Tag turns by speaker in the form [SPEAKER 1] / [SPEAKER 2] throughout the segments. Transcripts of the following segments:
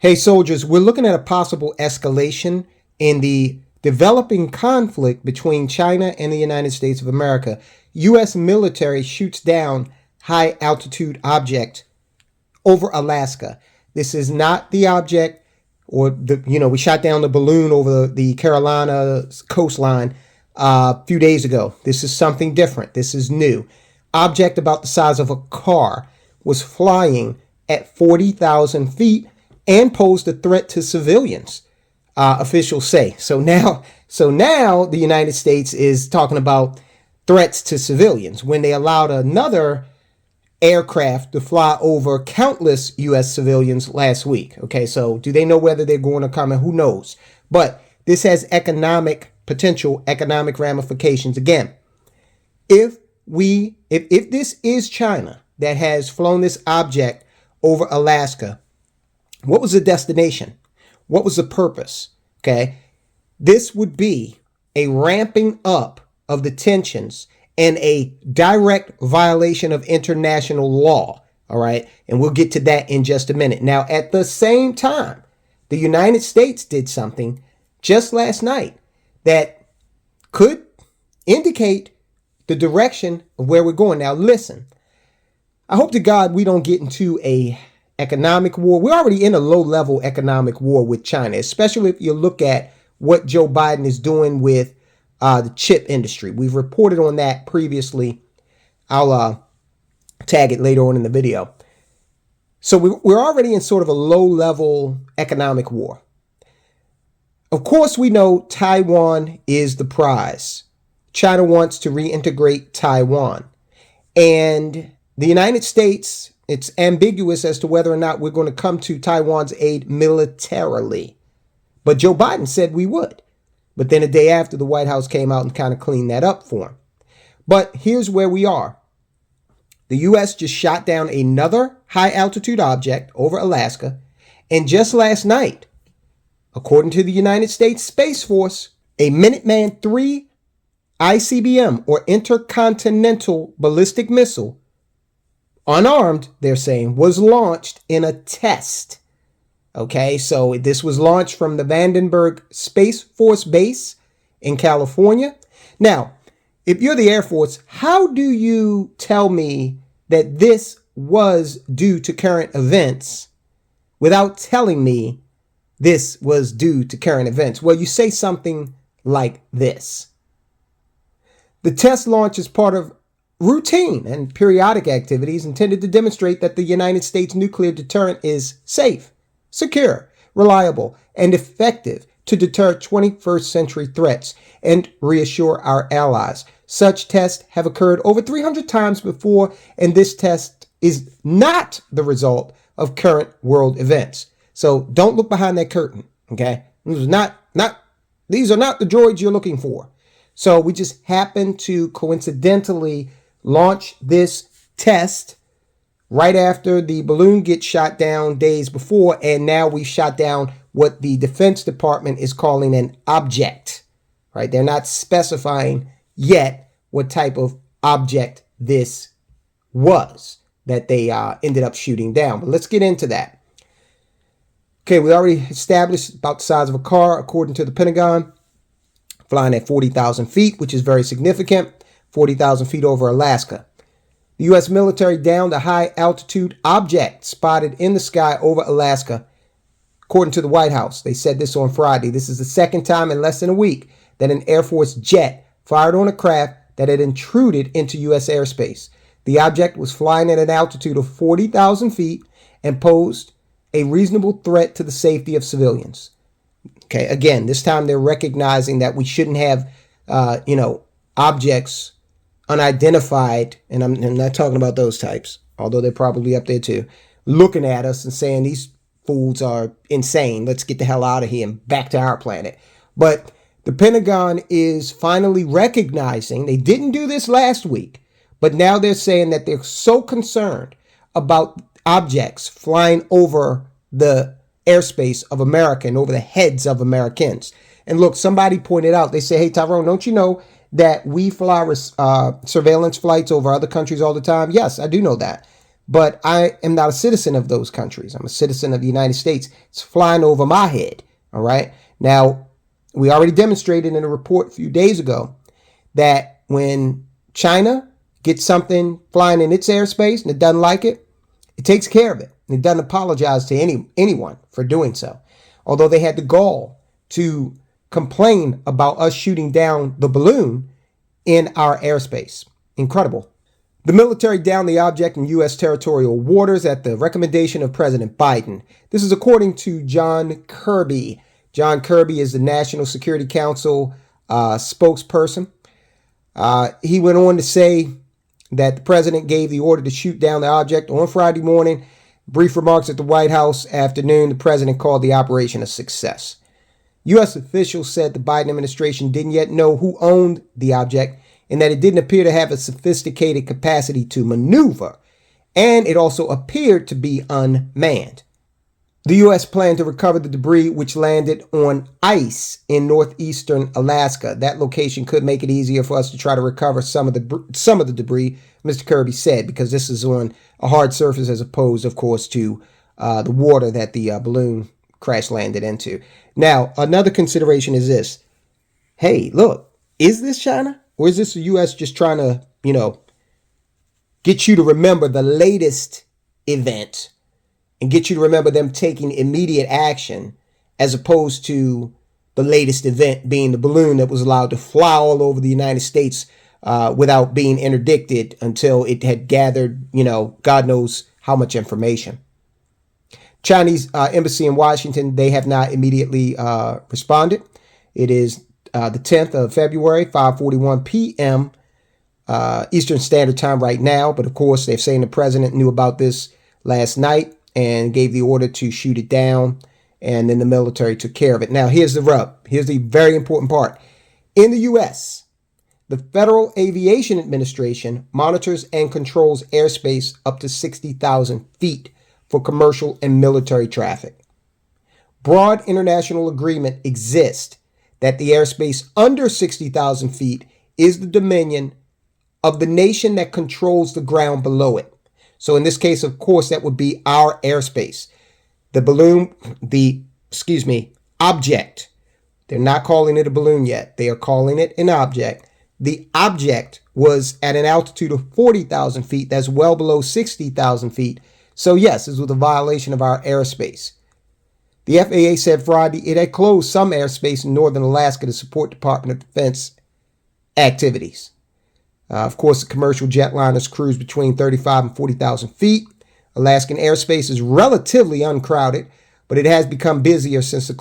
[SPEAKER 1] Hey soldiers, we're looking at a possible escalation in the developing conflict between China and the United States of America. U.S. military shoots down high altitude object over Alaska. This is not the object we shot down the balloon over the Carolina coastline a few days ago. This is something different. This is new. Object about the size of a car was flying at 40,000 feet and posed a threat to civilians, officials say. So now the United States is talking about threats to civilians when they allowed another aircraft to fly over countless U.S. civilians last week. Okay, so do they know whether they're going to come? Who knows? But this has potential economic ramifications. Again, if this is China that has flown this object over Alaska, what was the destination? What was the purpose? Okay, this would be a ramping up of the tensions and a direct violation of international law. All right, and we'll get to that in just a minute. Now, at the same time, the United States did something just last night that could indicate the direction of where we're going. Now, listen, I hope to God we don't get into a economic war. We're already in a low-level economic war with China, especially if you look at what Joe Biden is doing with the chip industry. We've reported on that previously. I'll tag it later on in the video. So we're already in sort of a low-level economic war. Of course, we know Taiwan is the prize. China wants to reintegrate Taiwan. And the United States, it's ambiguous as to whether or not we're going to come to Taiwan's aid militarily. But Joe Biden said we would. But then a day after, the White House came out and kind of cleaned that up for him. But here's where we are. The U.S. just shot down another high-altitude object over Alaska. And just last night, according to the United States Space Force, a Minuteman III ICBM, or intercontinental ballistic missile, unarmed, they're saying, was launched in a test. Okay, so this was launched from the Vandenberg Space Force Base in California. Now, if you're the Air Force, how do you tell me that this was due to current events without telling me this was due to current events? Well, you say something like this. The test launch is part of routine and periodic activities intended to demonstrate that the United States nuclear deterrent is safe, secure, reliable, and effective to deter 21st century threats and reassure our allies. Such tests have occurred over 300 times before, and this test is not the result of current world events. So don't look behind that curtain, okay? These are not the droids you're looking for. So we just happened to coincidentally launch this test right after the balloon gets shot down days before, and now we shot down what the Defense Department is calling an object, right? They're not specifying yet what type of object this was that they ended up shooting down. But let's get into that. Okay, we already established about the size of a car, according to the Pentagon, flying at 40,000 feet, which is very significant, 40,000 feet over Alaska. The U.S. military downed a high-altitude object spotted in the sky over Alaska, according to the White House. They said this on Friday. This is the second time in less than a week that an Air Force jet fired on a craft that had intruded into U.S. airspace. The object was flying at an altitude of 40,000 feet and posed a reasonable threat to the safety of civilians. Okay, again, this time they're recognizing that we shouldn't have, objects unidentified, and I'm not talking about those types, although they're probably up there too, looking at us and saying these fools are insane. Let's get the hell out of here and back to our planet. But the Pentagon is finally recognizing, they didn't do this last week, but now they're saying that they're so concerned about objects flying over the airspace of America and over the heads of Americans. And look, somebody pointed out, they say, hey, Tyrone, don't you know that we fly surveillance flights over other countries all the time? Yes, I do know that. but I am not a citizen of those countries. I'm a citizen of the United States. It's flying over my head. All right. Now, we already demonstrated in a report a few days ago that when China gets something flying in its airspace and it doesn't like it, it takes care of it. And it doesn't apologize to anyone for doing so. Although they had the gall to complain about us shooting down the balloon in our airspace. Incredible. The military downed the object in U.S. territorial waters at the recommendation of President Biden. This is according to John Kirby. John Kirby is the National Security Council spokesperson. He went on to say that the president gave the order to shoot down the object on Friday morning. Brief remarks at the White House afternoon. The president called the operation a success. U.S. officials said the Biden administration didn't yet know who owned the object and that it didn't appear to have a sophisticated capacity to maneuver, and it also appeared to be unmanned. The U.S. planned to recover the debris, which landed on ice in northeastern Alaska. That location could make it easier for us to try to recover some of the debris, Mr. Kirby said, because this is on a hard surface as opposed, of course, to the water that the balloon crash landed into. Now, another consideration is this. Hey, look, is this China? Or is this the U.S. just trying to, get you to remember the latest event and get you to remember them taking immediate action as opposed to the latest event being the balloon that was allowed to fly all over the United States without being interdicted until it had gathered, God knows how much information. Chinese embassy in Washington, they have not immediately responded. It is the 10th of February, 5:41 p.m. Eastern Standard Time right now. But of course, they're saying the president knew about this last night and gave the order to shoot it down. And then the military took care of it. Now, here's the rub. Here's the very important part. In the U.S., the Federal Aviation Administration monitors and controls airspace up to 60,000 feet for commercial and military traffic. Broad international agreement exists that the airspace under 60,000 feet is the dominion of the nation that controls the ground below it. So in this case, of course, that would be our airspace. The balloon, object. They're not calling it a balloon yet. They are calling it an object. The object was at an altitude of 40,000 feet. That's well below 60,000 feet. So yes, this was a violation of our airspace. The FAA said Friday it had closed some airspace in northern Alaska to support Department of Defense activities. Of course, the commercial jetliners cruise between 35 and 40,000 feet. Alaskan airspace is relatively uncrowded, but it has become busier since the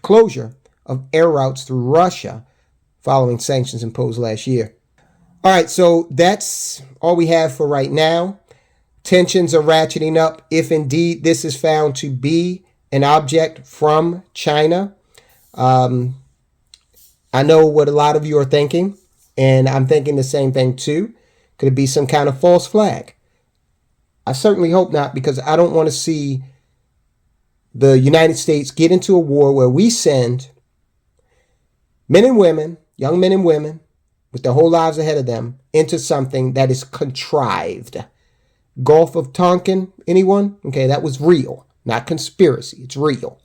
[SPEAKER 1] closure of air routes through Russia following sanctions imposed last year. All right, so that's all we have for right now. Tensions are ratcheting up if indeed this is found to be an object from China. I know what a lot of you are thinking, and I'm thinking the same thing too. Could it be some kind of false flag? I certainly hope not, because I don't want to see the United States get into a war where we send men and women, young men and women, with their whole lives ahead of them, into something that is contrived. Gulf of Tonkin, anyone? Okay, that was real, not conspiracy. It's real.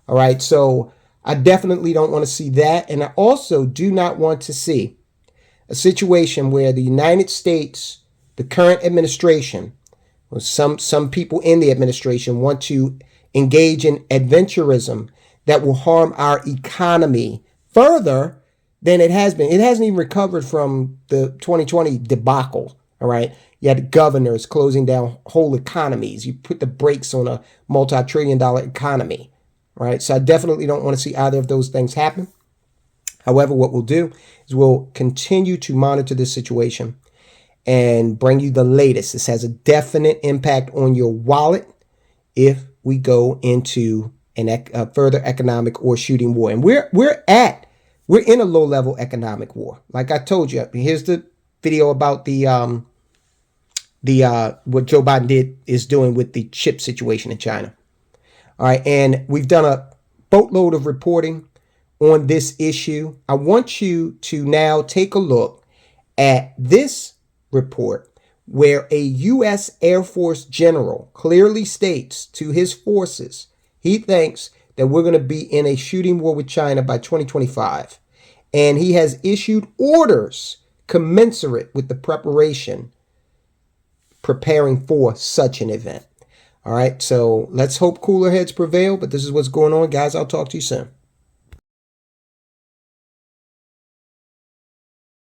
[SPEAKER 1] All right, so I definitely don't want to see that. And I also do not want to see a situation where the United States, the current administration, or some people in the administration want to engage in adventurism that will harm our economy further than it has been. It hasn't even recovered from the 2020 debacle, all right? You had governors closing down whole economies. You put the brakes on a multi-trillion-dollar economy, right? So I definitely don't want to see either of those things happen. However, what we'll do is we'll continue to monitor this situation and bring you the latest. This has a definite impact on your wallet if we go into a further economic or shooting war. And we're in a low-level economic war. Like I told you, here's the video about the what Joe Biden is doing with the chip situation in China. All right, and we've done a boatload of reporting on this issue. I want you to now take a look at this report where a U.S. Air Force general clearly states to his forces he thinks that we're going to be in a shooting war with China by 2025. And he has issued orders commensurate with the preparing for such an event. All right, so let's hope cooler heads prevail, but this is what's going on. Guys, I'll talk to you soon.